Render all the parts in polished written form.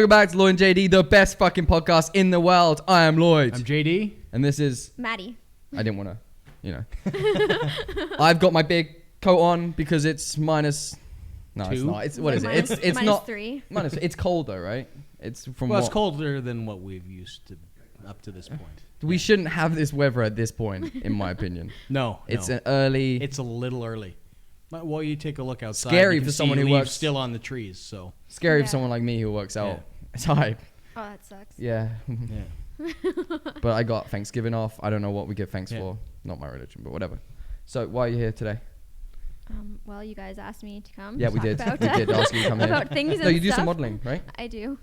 welcome back to Lloyd and JD, the best fucking podcast in the world. I am Lloyd. I'm JD. And this is... Maddie. I didn't want to, you know. I've got my big coat on because it's minus... No, Two? it's not. It's, what is minus, it? It's minus not... 3. Minus, it's cold though, right? It's from Well, what? it's colder than what we've used to up to this point. We shouldn't have this weather at this point, in my opinion. No. It's an early... It's a little early. But, well, you take a look outside. Scary you can for see someone who leaves works... still on the trees, so... Scary Yeah. for someone like me who works out. Yeah. It's hype. Oh, that sucks. Yeah. Yeah. But I got Thanksgiving off. I don't know what we give thanks Yeah. for. Not my religion, but whatever. So why are you here today? Well, you guys asked me to come. Yeah, we talk did. About, We did ask you to come here. about things No, and you do some stuff. modeling, right? I do.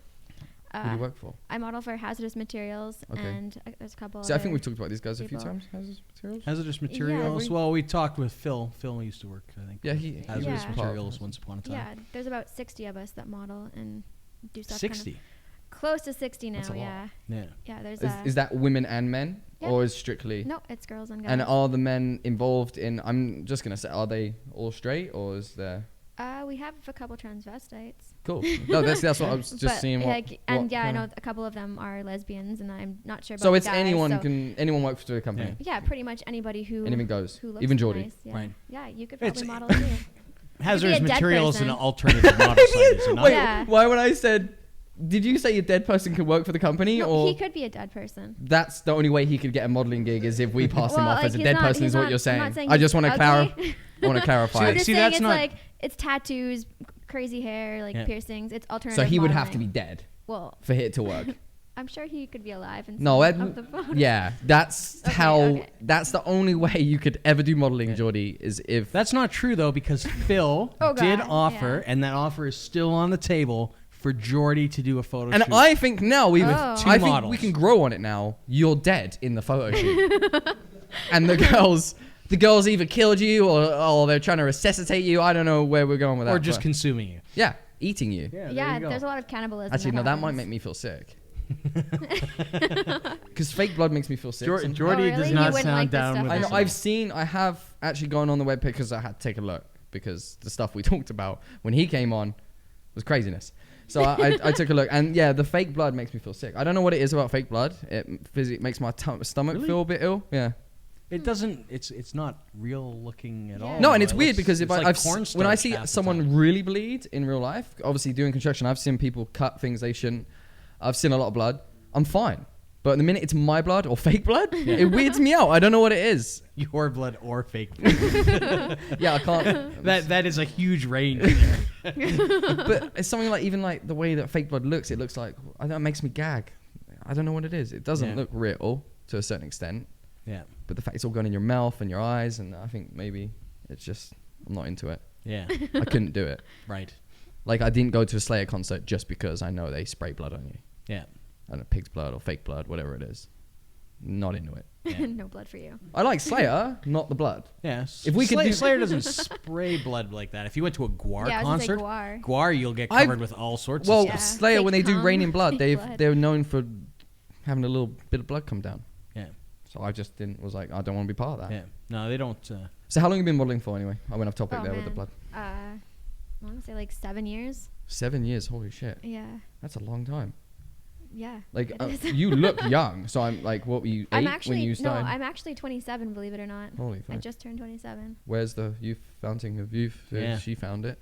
Who do you work for? I model for Hazzardous Materials, Okay. and there's a couple. See, I think other we've talked about these guys a few people. times. Hazzardous Materials? Hazardous Materials. we- Well, we talked with Phil. Phil used to work, I think. Yeah, with he Hazardous Yeah. Materials once upon a time. Yeah, there's about 60 of us that model and do stuff. 60. Close to 60 now. That's a lot. Yeah. Yeah. Yeah. There's. Is that women and men? Yeah. Or is strictly... No, it's girls and guys. And are the men involved in... I'm just going to say, are they all straight or is there... We have a couple transvestites. Cool. No, that's what I was just But, seeing. and I know a couple of them are lesbians, and I'm not sure about So it's guys, anyone so anyone works for the company. Yeah, pretty much anybody who Anything goes. who looks Even Geordie. nice. Yeah. Right. Yeah, you could It's- probably model too. Hazardous a dead Materials is an person. alternative model site, is it not? Wait, Yeah. why when I said... Did you say a dead person could work for the company? No, or he could be a dead person. that's the only way he could get a modeling gig is if we pass him Well, off as a he's dead not- person he's is what not- you're I'm saying. not saying I just he's want to ugly. I want to clarify. I'm just See, saying that's it's not- like it's tattoos, crazy hair, like Yeah. piercings. It's alternative. So he would have to be modeling. dead Well, for it to work. I'm sure he could be alive and No, of the photo. yeah, that's Okay, how. okay. That's the only way you could ever do modeling, Geordie, is if That's not true, though, because Phil Oh, did God, offer, yeah. and that offer is still on the table for Jordy to do a photo And shoot. I think now we, With I two think models. we can grow on it now. You're dead in the photo shoot, and the girls either killed you or they're trying to resuscitate you. I don't know where we're going with that. or just but- consuming you. yeah, eating you. Yeah, Yeah, there's a lot of cannibalism. Actually, no, that might happens. make me feel sick. Because fake blood makes me feel sick. sometimes. Jordy really? does You not wouldn't sound like this down stuff with I then? know. I have actually gone on the webpage because I had to take a look because the stuff we talked about when he came on was craziness. So I took a look, and yeah, the fake blood makes me feel sick. I don't know what it is about fake blood. It makes my stomach Really? feel a bit ill. Yeah. It doesn't. It's not real looking at Yeah. all. No, and it's It weird looks- because if it's like I've cornstarch when I see half the someone time. really bleed in real life, obviously doing construction, I've seen people cut things they shouldn't. I've seen a lot of blood. I'm fine. But the minute it's my blood or fake blood, it weirds me out. I don't know what it is. your blood or fake blood. Yeah, I can't. that is a huge range there. But it's something like even like the way that fake blood looks. It looks like I don't know, it makes me gag. I don't know what it is. It doesn't Yeah. look real to a certain extent. Yeah, But the fact it's all going in your mouth and your eyes, and I think maybe it's just I'm not into it. yeah, I couldn't do it. right. Like I didn't go to a Slayer concert just because I know they spray blood on you. Yeah, I don't know, pig's blood or fake blood, whatever it is. Not into it. yeah. no blood for you. I like Slayer, not the blood. Yeah. If we could do- Slayer doesn't spray blood like that. If you went to a Guar Yeah, I was gonna say concert, Guar. You'll get I've- covered with all sorts Well, of Yeah. stuff. Slayer Fake when they do cum, Rain in Blood, fake blood. they're known for having a little bit of blood come down. Yeah, So I just was like, I don't want to be part of that. yeah. No, they don't. So how long have you been modeling for anyway? I went off topic Oh, there with the man. blood. I want to say like 7 years. 7 years, holy shit. Yeah. That's a long time. Yeah. Like it is. you look young, so I'm like, what were you, 8 I'm when actually you no, started? I'm actually 27. Believe it or not. Holy I fuck. just turned 27. Where's the youth fountain of youth? Yeah. She found it.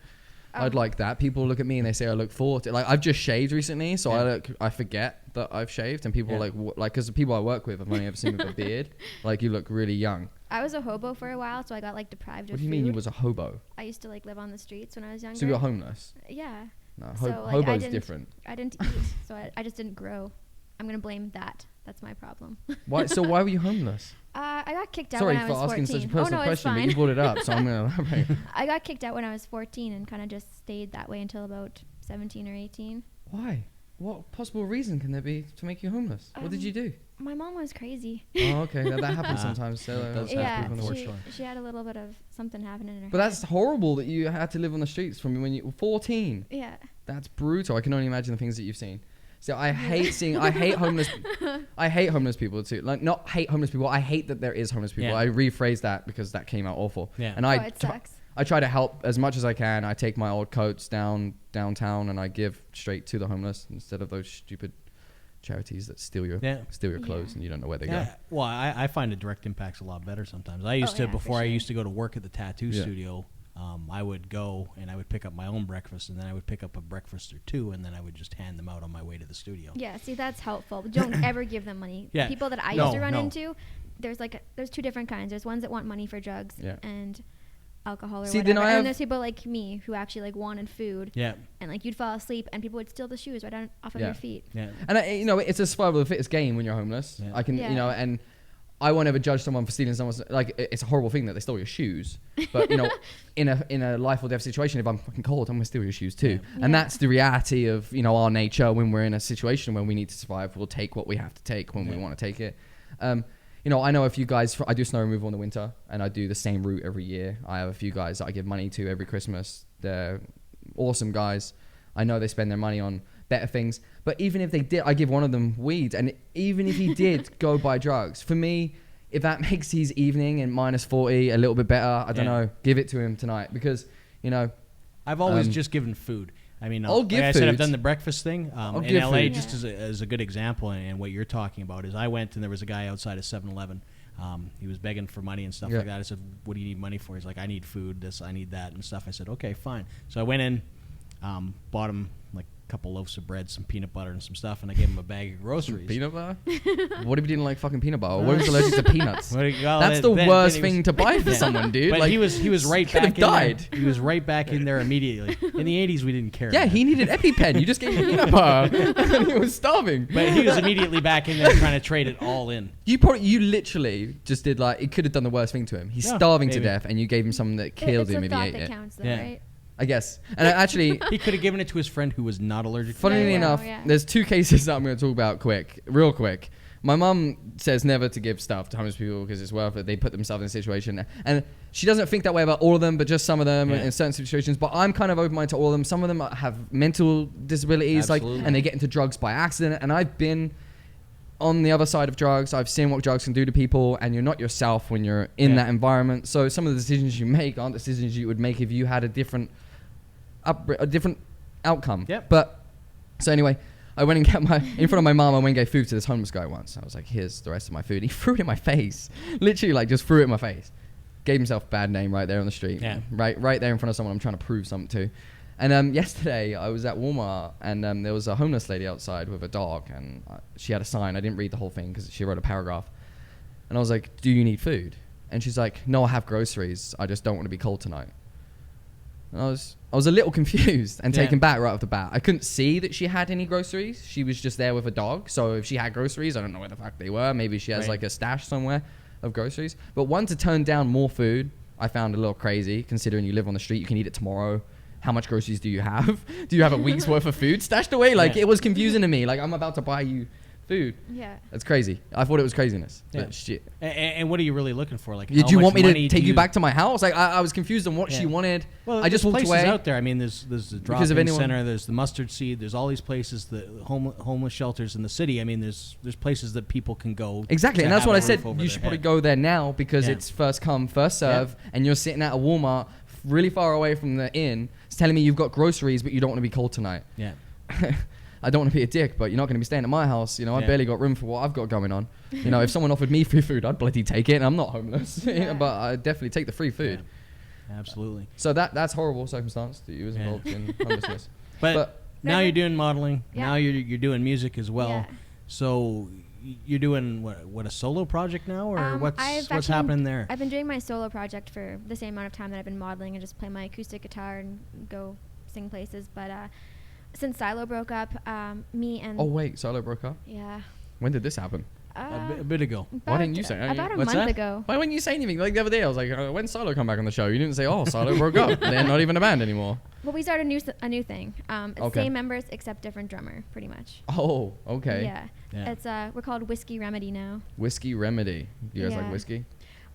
Oh. I'd like that. People look at me and they say I look 40. Like I've just shaved recently, so Yeah. I forget that I've shaved, and people Yeah. are like, because the people I work with, I've only ever seen with a beard. Like you look really young. I was a hobo for a while, so I got like deprived What of do you food. mean you was a hobo? I used to like live on the streets when I was younger. So you were homeless? Yeah. No, So, like, I hobo's didn't- different. I didn't eat, so I just didn't grow. I'm gonna blame that. That's my problem. Why? So why were you homeless? I got kicked out Sorry when I for was 14. asking such a personal oh, no, it's question, but fine. you brought it up, so I'm gonna elaborate. I got kicked out when I was 14 and kind of just stayed that way until about 17 or 18. Why? What possible reason can there be to make you homeless? What did you do? My mom was crazy. Oh, okay. That happens Ah, sometimes. So it does yeah, happen, people know. she had a little bit of something happening in her But that's head. horrible that you had to live on the streets from when you were 14. Yeah. That's brutal. I can only imagine the things that you've seen. So I hate I hate homeless. I hate homeless people too. Like not hate homeless people. I hate that there is homeless people. Yeah. I rephrase that because that came out awful. Yeah. And Oh, I it sucks. I try to help as much as I can. I take my old coats downtown and I give straight to the homeless instead of those stupid charities that steal your clothes and you don't know where they go. Well, I find the direct impact's a lot better sometimes. I used to, before I used to go to work at the tattoo studio, I would go and I would pick up my own breakfast, and then I would pick up a breakfast or two, and then I would just hand them out on my way to the studio. Yeah, see, that's helpful. Don't ever give them money. Yeah. People that I used to run into, there's two different kinds. There's ones that want money for drugs and alcohol or whatever. And there's people like me who actually like wanted food. Yeah. And like you'd fall asleep and people would steal the shoes right off of your feet. Yeah. And it's a survival of the fittest game when you're homeless. Yeah. I can, and I won't ever judge someone for stealing someone's, like, it's a horrible thing that they stole your shoes. But, in a life or death situation, if I'm fucking cold, I'm going to steal your shoes too. Yeah. And that's the reality of, our nature when we're in a situation when we need to survive. We'll take what we have to take when we want to take it. I know a few guys, I do snow removal in the winter and I do the same route every year. I have a few guys that I give money to every Christmas. They're awesome guys. I know they spend their money on better things. But even if they did, I give one of them weed. And even if he did go buy drugs, for me, if that makes his evening in -40 a little bit better, I don't know, give it to him tonight. Because, I've always just given food. I mean, I'll give like I food. said, I've done the breakfast thing. In LA, food. just as a good example, and what you're talking about is I went and there was a guy outside of 7-Eleven. He was begging for money and stuff like that. I said, what do you need money for? He's like, I need food, this, I need that and stuff. I said, okay, fine. So I went in, bought him like a couple loaves of bread, some peanut butter and some stuff, and I gave him a bag of groceries. Peanut butter? What if you didn't like fucking peanut butter? What if he's allergic to peanuts? That's the then worst thing to buy for someone, dude. But like, he was right back in there. He was right back in there immediately. In the 80s, we didn't care. Yeah, he needed EpiPen. You just gave him peanut butter. And he was starving. But he was immediately back in there trying to trade it all in. You literally just did it could have done the worst thing to him. He's starving to death, and you gave him something that killed him if he ate it. Counts, though, right? I guess. And actually, he could have given it to his friend who was not allergic to it. Funnily enough, there's two cases that I'm going to talk about real quick. My mum says never to give stuff to homeless people because it's worth it. They put themselves in a situation. And she doesn't think that way about all of them, but just some of them in certain situations. But I'm kind of open-minded to all of them. Some of them have mental disabilities, and they get into drugs by accident. And I've been on the other side of drugs. I've seen what drugs can do to people, and you're not yourself when you're in that environment. So some of the decisions you make aren't decisions you would make if you had a different outcome. Yep. But so anyway, I went and got in front of my mom. I went and gave food to this homeless guy once. I was like, "Here's the rest of my food." He threw it in my face, literally, just threw it in my face. Gave himself a bad name right there on the street. Yeah. Right there in front of someone I'm trying to prove something to. And yesterday I was at Walmart and there was a homeless lady outside with a dog, and she had a sign. I didn't read the whole thing because she wrote a paragraph. And I was like, "Do you need food?" And she's like, "No, I have groceries. I just don't want to be cold tonight." And I was a little confused and taken back right off the bat. I couldn't see that she had any groceries. She was just there with a dog. So if she had groceries, I don't know where the fuck they were. Maybe she has like a stash somewhere of groceries. But to turn down more food, I found a little crazy, considering you live on the street. You can eat it tomorrow. How much groceries do you have? Do you have a week's worth of food stashed away? It was confusing to me. Like, I'm about to buy you food. Yeah. That's crazy. I thought it was craziness. Yeah. But shit. And what are you really looking for? Like, did you want me to take you back to my house? Like, I was confused on what she wanted. Well, I just walked away. Out there. I mean, there's the drop-in center. There's the Mustard Seed. There's all these places, the homeless shelters in the city. I mean, there's places that people can go. Exactly, and that's what I said. You should probably go there now because it's first come, first serve, and you're sitting at a Walmart really far away from the inn. It's telling me you've got groceries, but you don't want to be cold tonight. Yeah. I don't want to be a dick, but you're not going to be staying at my house. I barely got room for what I've got going on. If someone offered me free food, I'd bloody take it, and I'm not homeless. But I'd definitely take the free food. Yeah. Absolutely. So that's horrible circumstance that you was involved in homelessness. But now you're doing modeling. Yeah. Now you're doing music as well. Yeah. So you're doing what a solo project now, or what's happening there? I've been doing my solo project for the same amount of time that I've been modeling and just play my acoustic guitar and go sing places. But since Silo broke up, me and... Oh, wait, Silo broke up? Yeah. When did this happen? A bit ago. Why didn't you say anything? About a month ago. Why wouldn't you say anything? Like the other day, I was like, when's Silo come back on the show? You didn't say, oh, Silo broke up. They're not even a band anymore. Well, we started a new thing. It's same members except different drummer, pretty much. Oh, okay. Yeah. It's we're called Whiskey Remedy now. Whiskey Remedy. Do you guys like whiskey?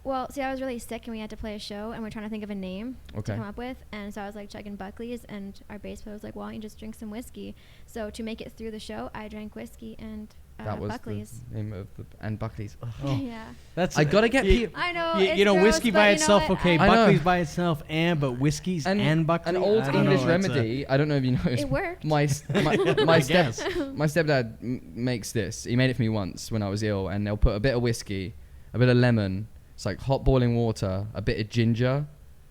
Well, see, I was really sick and we had to play a show and we're trying to think of a name to come up with. And so I was like checking Buckley's and our bass player was like, well, why don't you just drink some whiskey? So to make it through the show, I drank whiskey and That was Buckley's. the name of and Buckley's. Oh. Yeah. I gotta get people. I know. You know, whiskey by itself, okay. Buckley's by itself, but whiskeys and Buckley. An old English remedy. I don't know if you know. It worked. My stepdad makes this. He made it for me once when I was ill, and they'll put a bit of whiskey, a bit of lemon. It's like hot boiling water, a bit of ginger,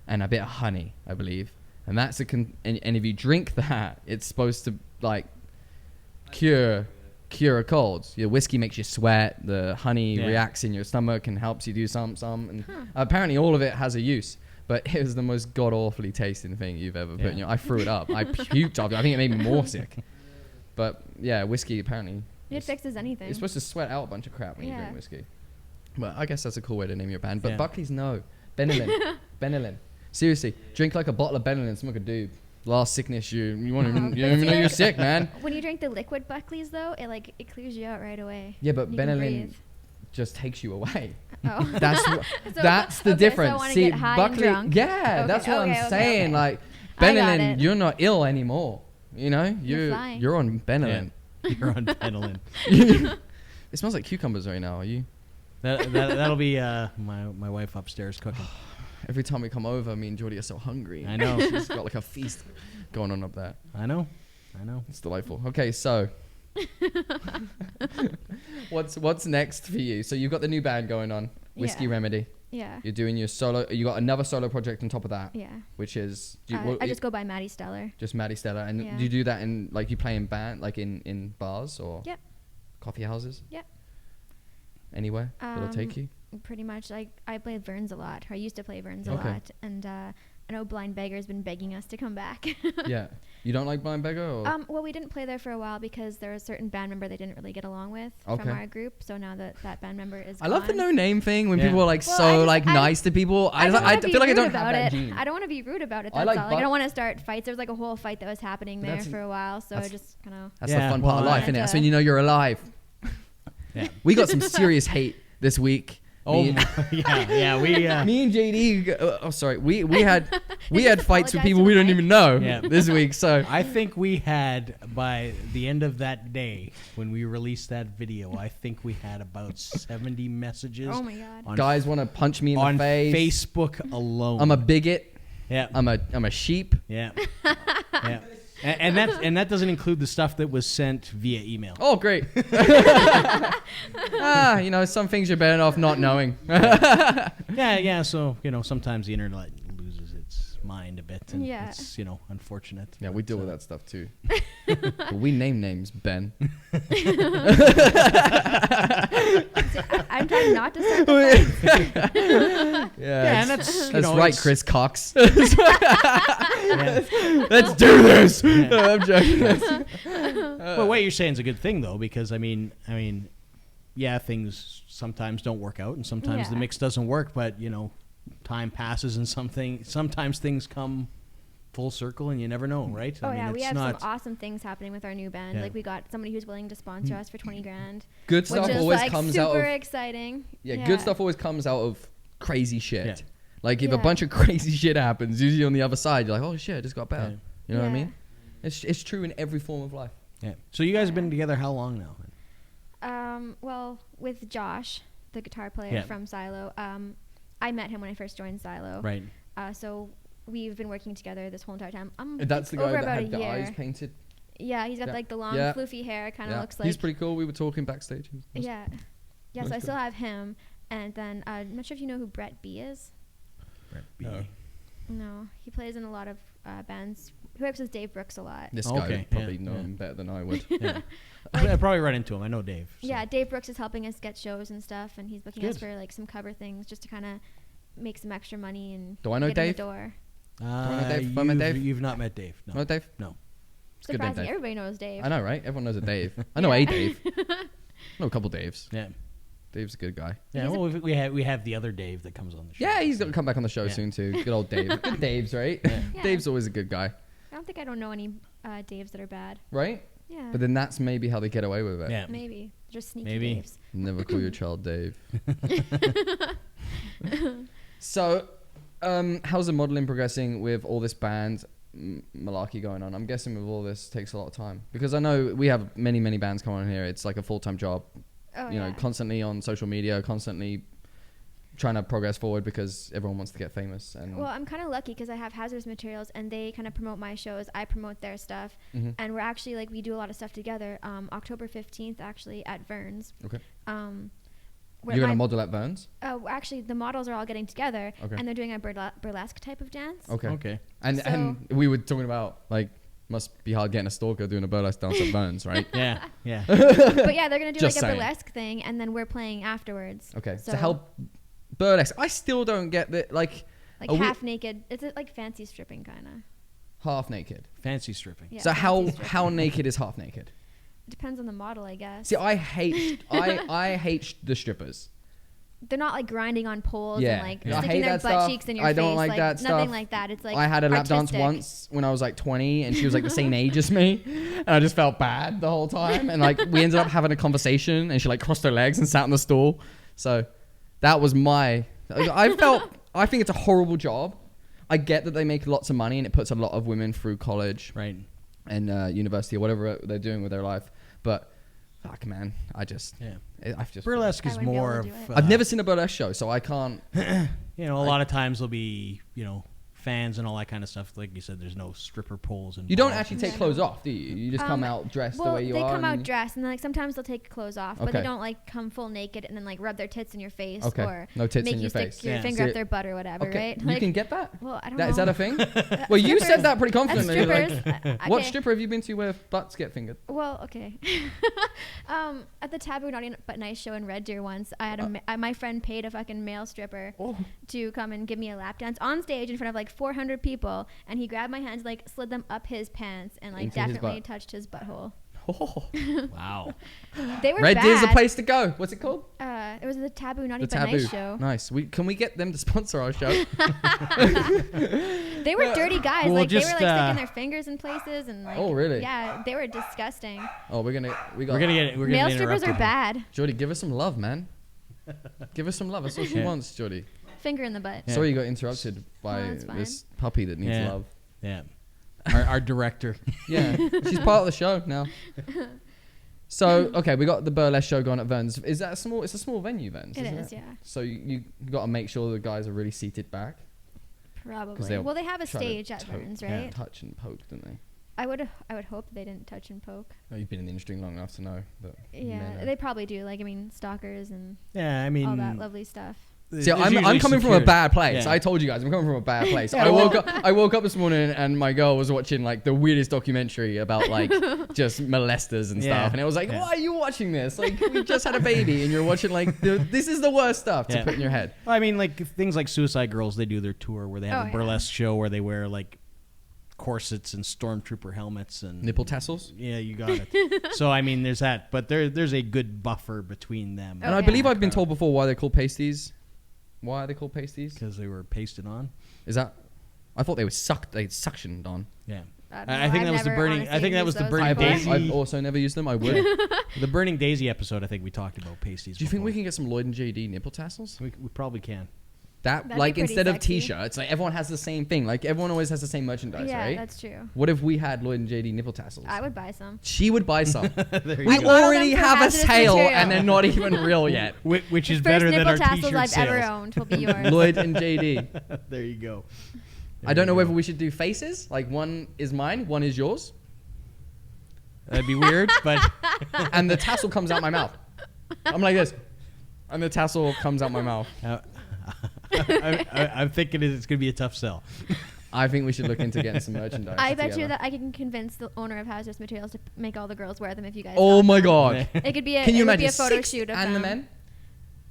and a bit of honey, I believe. And that's and if you drink that, it's supposed to like cure a cold. Your whiskey makes you sweat. The honey reacts in your stomach and helps you do some. And apparently all of it has a use. But it was the most god-awfully tasting thing you've ever put in your... I threw it up. I puked after. I think it made me more sick. But yeah, whiskey apparently... It fixes anything. You're supposed to sweat out a bunch of crap when you drink whiskey. Well, I guess that's a cool way to name your band. But Buckley's no. Benylin. Seriously, drink like a bottle of Benylin, smoke a doob. Last sickness, you don't even know you're sick, man. When you drink the liquid Buckley's, though, it clears you out right away. Yeah, but Benylin just takes you away. Oh. That's the difference. So see, Buckley, that's what I'm saying. Like Benylin, you're not ill anymore. You know, you're on Benylin. Yeah. You're on Benylin. It smells like cucumbers right now. Are you? That'll be my wife upstairs cooking. Every time we come over, me and Geordie are so hungry. I know. She's got like a feast going on up there. I know. It's delightful. Okay, so what's next for you? So you've got the new band going on, Whiskey Remedy. Yeah. You're doing your solo. You got another solo project on top of that. Yeah. Which is I just go by Maddie Stellar. Just Maddie Stellar, and do you do that in like you play in band, like in bars or coffee houses? Yep. Anywhere that'll take you. Pretty much. Like I play Vern's a lot. I used to play Vern's a lot, and I know Blind Beggar's been begging us to come back. Yeah. You don't like Blind Beggar? Or? Well, we didn't play there for a while because there was a certain band member they didn't really get along with from our group. So now that band member is gone. I love the no name thing when people are like nice to people. I feel like I don't have that gene. I don't want to be rude about it. That's all. Like, I don't want to start fights. There was like a whole fight that was happening there for a while. So I just kind of... That's the fun part of life, isn't it? That's when you know you're alive. Yeah. We got some serious hate this week. Me and JD. We had fights with people we don't even know this week. So I think we had, by the end of that day when we released that video, I think we had about 70 messages. Oh my god! Guys want to punch me in the face on Facebook alone. I'm a bigot. Yeah. I'm a sheep. Yeah. Yeah. And that doesn't include the stuff that was sent via email. Oh, great. Some things you're better off not knowing. Yeah. So, sometimes the internet loses its mind a bit. And it's, unfortunate. Yeah, we deal with that stuff too. But we name names, Ben. I'm trying not to start the fight. And that's right, Chris Cox. Let's do this. No, I'm joking. Well, what you're saying is a good thing, though, because I mean, things sometimes don't work out, and sometimes the mix doesn't work. But time passes, and sometimes things come full circle, and you never know, right? We have some awesome things happening with our new band. Yeah. Like we got somebody who's willing to sponsor us for $20,000. Good stuff always comes out of super exciting. Yeah, good stuff always comes out of crazy shit. Yeah. Like if a bunch of crazy shit happens, usually on the other side, you're like, oh shit, it just got better. Yeah. You know what I mean? It's true in every form of life. Yeah. So you guys have been together how long now? Well, with Josh, the guitar player from Silo, I met him when I first joined Silo. Right. So we've been working together this whole entire time. That's the guy that had the eyes painted. Yeah, he's got like the long floofy hair. Kind of looks like. He's pretty cool. We were talking backstage. Yeah. So I still have him, and then I'm not sure if you know who Brett B is. Brett B. No, he plays in a lot of bands. He works with Dave Brooks a lot. This guy would probably know him better than I would. I'd probably run into him. I know Dave. So. Yeah, Dave Brooks is helping us get shows and stuff, and he's booking us for like some cover things just to kind of make some extra money and do I know get Dave? In the door. Do I know Dave? I met Dave? You've not met Dave. No. No, Dave? No. Surprising. Everybody knows Dave. I know, right? Everyone knows a Dave. I know a Dave. I know a couple Daves. Yeah. Dave's a good guy. Yeah, well, we have the other Dave that comes on the show. Yeah, he's going to come back on the show soon, too. Good old Dave. Good Daves, right? Yeah. Dave's always a good guy. I don't know any Daves that are bad. Right? Yeah. But then that's maybe how they get away with it. Yeah. Maybe. Just sneaky Daves. Never call your child Dave. So, how's the modeling progressing with all this band? malarkey going on. I'm guessing with all this takes a lot of time because I know we have many bands coming on here. It's like a full-time job. You know, constantly on social media, constantly trying to progress forward because everyone wants to get famous. And well, I'm kind of lucky because I have Hazzardous Materials and they kind of promote my shows. I promote their stuff, and we're actually like we do a lot of stuff together. October 15th, actually at Vern's. Okay. You're gonna model at Vern's? Oh, actually, the models are all getting together, and they're doing a burlesque type of dance. Okay. And we were talking about like. Must be hard getting a stalker doing a burlesque dance at Burns, right? Yeah. But yeah, they're going to do Just like saying. a burlesque thing, and then we're playing afterwards. Okay. So how burlesque? I still don't get the, like half naked. It's like fancy stripping kind of. Half naked. Fancy stripping. Yeah, so how naked is half naked? It depends on the model, I guess. See, I hate the strippers. They're not like grinding on poles and like I sticking hate their that butt stuff. cheeks in your face. I don't like that stuff. Nothing like that. It's like I had a lap dance once when I was like 20 and she was like the same age as me. And I just felt bad the whole time. And like we ended up having a conversation and she like crossed her legs and sat on the stool. So that was I think it's a horrible job. I get that they make lots of money and it puts a lot of women through college. Right. And university or whatever they're doing with their life. But fuck, man, burlesque is more of. I've never seen a burlesque show, so I can't. You know, a lot of times there'll be fans and all that kind of stuff. Like you said, there's no stripper poles and. You don't actually take clothes off, do you? You just come out dressed the way you are. They come out dressed, and then like sometimes they'll take clothes off, but they don't like come full naked and then like rub their tits in your face or no tits make in you your stick face. your finger up their butt or whatever, right? You can get that. Well, I don't know. Is that a thing? Well, you said that pretty confidently. Strippers. What stripper have you been to where butts get fingered? Well, okay. At the Taboo Naughty But Nice show in Red Deer once, I had my friend paid a fucking male stripper to come and give me a lap dance on stage in front of like 400 people. And he grabbed my hands, like slid them up his pants, and like definitely touched his butthole. Oh. Wow. They were Red bad. Deer's a place to go. What's it called? It was the Taboo Naughty But Nice show. Nice. Can we get them to sponsor our show? They were dirty guys. Well, like they were like sticking their fingers in places and like. Oh really? Yeah, they were disgusting. Oh, we're gonna get male strippers are bad. Jody, give us some love, man. Give us some love. That's all she wants, Jody. Finger in the butt. Sorry you got interrupted by this puppy that needs love. Yeah. Our director. Yeah. She's part of the show now. So, okay, we got the burlesque show going at Vern's. Is that it's a small venue, Vern's, isn't it? Yeah. So you got to make sure the guys are really seated back. Probably. Well, they have a stage at Vern's, right? Yeah, touch and poke, don't they? I would hope they didn't touch and poke. Oh, you've been in the industry long enough to know that. Yeah, they probably do. Like, I mean, stalkers and all that lovely stuff. See, I'm coming from a bad place. Yeah. I told you guys, I'm coming from a bad place. I woke up this morning and my girl was watching like the weirdest documentary about like just molesters and stuff, and it was like, why are you watching this? Like, we just had a baby, and you're watching like this is the worst stuff to put in your head. Well, I mean, like things like Suicide Girls, they do their tour where they have a burlesque show where they wear like corsets and stormtrooper helmets and nipple tassels. Yeah, you got it. So I mean, there's that, but there's a good buffer between them. And I believe I've been told before why they're called pasties. Why are they called pasties? Because they were pasted on. Is that? I thought they were suctioned on. Yeah. I think that was the burning. I think that was the burning daisy. I've also never used them. I would. The burning daisy episode. I think we talked about pasties. Do you think we can get some Lloyd and JD nipple tassels? We probably can. That'd like instead of T-shirts, like everyone has the same thing. Like everyone always has the same merchandise, right? Yeah, that's true. What if we had Lloyd and JD nipple tassels? I would buy some. She would buy some. We already have a sale, and they're not even real yet. Which is better than our T-shirt sales. I've ever owned will be yours. Lloyd and JD. There you go. I don't know whether we should do faces. Like one is mine, one is yours. That'd be weird, but and the tassel comes out my mouth. I'm like this, and the tassel comes out my mouth. I'm thinking it's going to be a tough sell. I think we should look into getting some merchandise. I bet you that I can convince the owner of Hazzardous Materials to make all the girls wear them if you guys. Oh my god! It could be a, can you imagine a photo six shoot of and them. the men?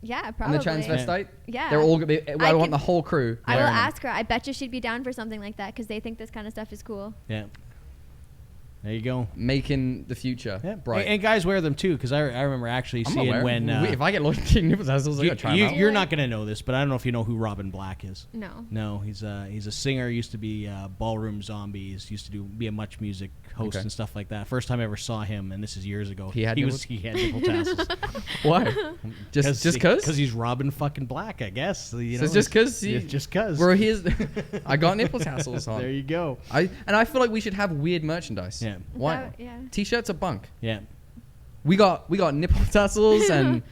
Yeah, probably. And the transvestite? Yeah. They're all. I want the whole crew. I will ask her. I bet you she'd be down for something like that because they think this kind of stuff is cool. Yeah. There you go. Making the future bright. And guys wear them too, because I remember actually seeing when... if I get Lloyd and JD nipple tassels, I gotta try them out. You're not going to know this, but I don't know if you know who Robin Black is. No. No, he's a singer, used to be Ballroom Zombies, used to be a Much Music host and stuff like that. First time I ever saw him, and this is years ago, he had nipple tassels. Why? Just because? Because he's Robin fucking Black, I guess. Just because? Just because. Bro, I got nipple tassels on. There you go. I feel like we should have weird merchandise. Yeah. Why? T-shirts are bunk. Yeah. We got nipple tassels and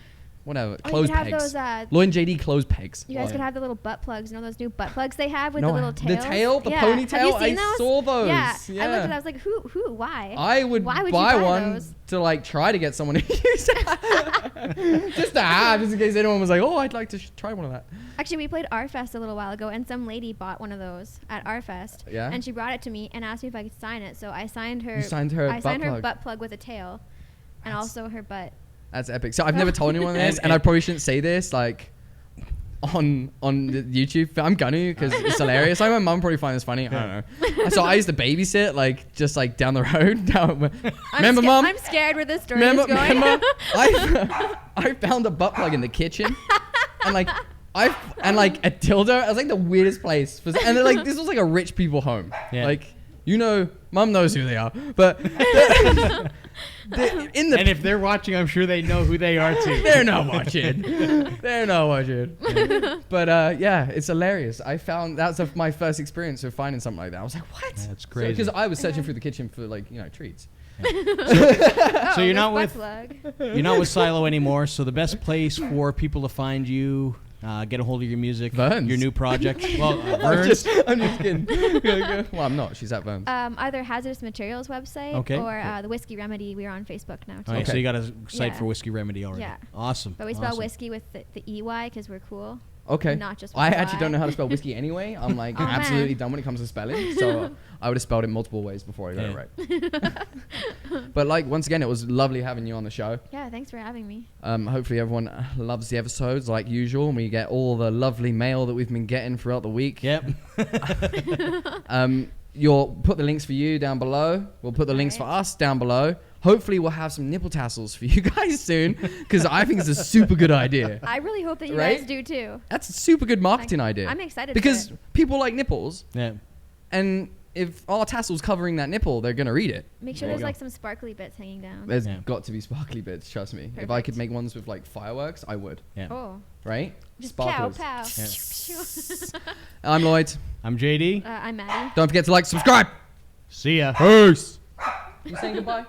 whatever. Clothes pegs. Lloyd and JD clothes pegs. You guys could have the little butt plugs. You know those new butt plugs they have with the little tails? The tail? The ponytail? Have you seen those? I saw those. Yeah. I looked at it. I was like, who? Why? I would buy one those? to like try to get someone to use it. Just to have, just in case anyone was like, oh, I'd like to try one of that. Actually, we played R-Fest a little while ago, and some lady bought one of those at R-Fest. Yeah. And she brought it to me and asked me if I could sign it. So I signed her. You signed her I signed her butt plug with a tail, and also her butt. That's epic. So I've never told anyone this, and I probably shouldn't say this like on the YouTube. I'm gonna because it's hilarious. Like my mum probably find this funny. I don't know. So I used to babysit like just like down the road. Remember, Mum? I'm scared where this story is going. Remember, I found a butt plug in the kitchen, and like a dildo. It was like the weirdest place. And then, like this was like a rich people home. Yeah. Like Mum knows who they are, but. And if they're watching, I'm sure they know who they are too. They're not watching. Yeah. But yeah, it's hilarious. I found that's my first experience of finding something like that. I was like, what? That's crazy. Because I was searching through the kitchen for like treats. So you're not with Silo anymore. So the best place for people to find you. Get a hold of your music, Vern's. Your new project. Well, Vern's. I'm just kidding. Well, I'm not. She's at Vern's. Either Hazzardous Materials website or the Whiskey Remedy. We're on Facebook now too. Okay. So you got a site for Whiskey Remedy already. Yeah. Awesome. But we spell whiskey with the EY because we're cool. Okay. Not just I actually don't know how to spell whiskey anyway. I'm like absolutely dumb when it comes to spelling. So I would have spelled it multiple ways before I got it right. But like once again, it was lovely having you on the show. Yeah, thanks for having me. Hopefully everyone loves the episodes like usual, and we get all the lovely mail that we've been getting throughout the week. Yep. You'll put the links for you down below. We'll put the links for us down below. Hopefully we'll have some nipple tassels for you guys soon, because I think it's a super good idea. I really hope that you guys do too. That's a super good marketing idea. I'm excited because people like nipples. Yeah. And if our tassel's covering that nipple, they're gonna read it. Make sure there's like some sparkly bits hanging down. There's got to be sparkly bits. Trust me. Perfect. If I could make ones with like fireworks, I would. Yeah. Oh. Right. Just pow pow. Yeah. I'm Lloyd. I'm JD. I'm Maddie. Don't forget to like, subscribe. See ya. Peace. You saying goodbye?